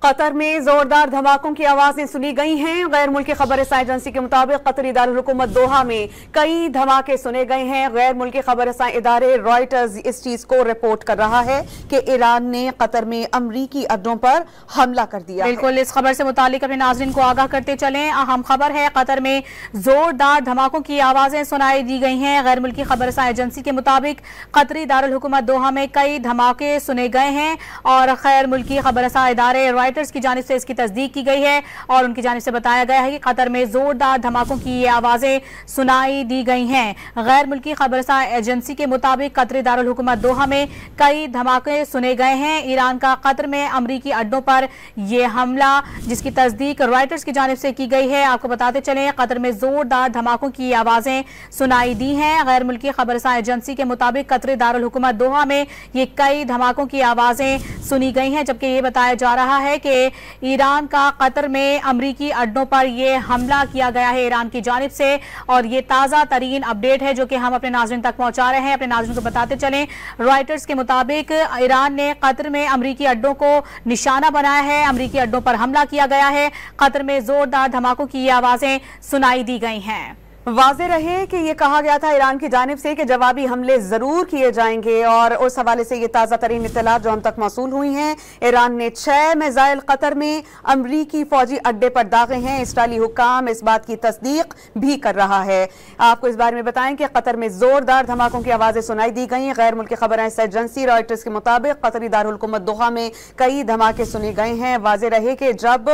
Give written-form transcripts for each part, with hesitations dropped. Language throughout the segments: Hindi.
कतर में जोरदार धमाकों की आवाजें सुनी गई हैं। गैर मुल्की खबर-ए-रसाई एजेंसी के मुताबिक कतरी दारुल-हुकूमत दोहा में कई धमाके सुने गए हैं। गैर मुल्की खबर-ए-रसाई इदारे रॉयटर्स इस चीज को रिपोर्ट कर रहा है कि ईरान ने कतर में अमरीकी अड्डों पर हमला कर दिया। बिल्कुल, इस खबर से मुतालिक अपने नाज़रीन को आगाह करते चलें। अहम खबर है, कतर में जोरदार धमाकों की आवाजें सुनाई दी गई हैं। गैर मुल्की खबर-ए-रसाई एजेंसी के मुताबिक कतरी दारुल-हुकूमत दोहा में कई धमाके सुने गए हैं और गैर मुल्की खबर-ए-रसाई इदारे रॉयटर्स की जानिब से इसकी तस्दीक की गई है और उनकी जानिब से बताया गया है कि कतर में जोरदार धमाकों की ये आवाजें सुनाई दी गई हैं। गैर मुल्की खबर-ए-रसाई एजेंसी के मुताबिक कतरी दारुल हुकूमत दोहा में कई धमाके सुने गए हैं। ईरान का कतर में अमरीकी अड्डों पर यह हमला, जिसकी तस्दीक रॉयटर्स की जानिब से की गई है। आपको बताते चलें, कतर में जोरदार धमाकों की आवाजें सुनाई दी हैं। गैर मुल्की खबर-ए-रसाई एजेंसी के मुताबिक कतरी दारुल हुकूमत दोहा में ये कई धमाकों की आवाजें सुनी गई हैं, जबकि ये बताया जा रहा है कि ईरान का कतर में अमरीकी अड्डों पर यह हमला किया गया है ईरान की जानिब से। और ये ताज़ा तरीन अपडेट है जो कि हम अपने नाज़रीन तक पहुंचा रहे हैं। अपने नाज़रीन को बताते चलें, रॉयटर्स के मुताबिक ईरान ने कतर में अमरीकी अड्डों को निशाना बनाया है, अमरीकी अड्डों पर हमला किया गया है। कतर में जोरदार धमाकों की ये आवाजें सुनाई दी गई हैं। वाज़ेह रहे कि ये कहा गया था ईरान की जानिब से कि जवाबी हमले जरूर किए जाएंगे और उस हवाले से ये ताज़ा तरीन इत्तलात जो हम तक मौसूल हुई हैं, ईरान ने 6 मिसाइल कतर में अमरीकी फौजी अड्डे पर दागे हैं। इसराइली हुक्काम इस बात की तस्दीक भी कर रहा है। आपको इस बारे में बताएं कि कतर में जोरदार धमाकों की आवाजें सुनाई दी गई हैं। गैर मुल्की खबर-ए-रसाई एजेंसी रॉयटर्स के मुताबिक कतरी दारुल हुकूमत दोहा में कई धमाके सुने गए हैं। वाज़ेह रहे कि जब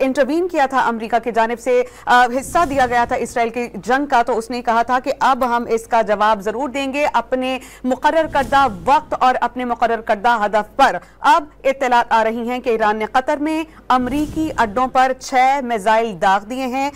इंटरवीन किया था अमरीका की जानिब से, हिस्सा दिया गया था इसराइल की जंग का, तो उसने कहा था कि अब हम इसका जवाब जरूर देंगे अपने मुकर्रर करदा वक्त और अपने मुकर्रर करदा हदफ पर। अब इत्तलात आ रही हैं कि ईरान ने कतर में अमरीकी अड्डों पर 6 मिसाइल दाग दिए हैं।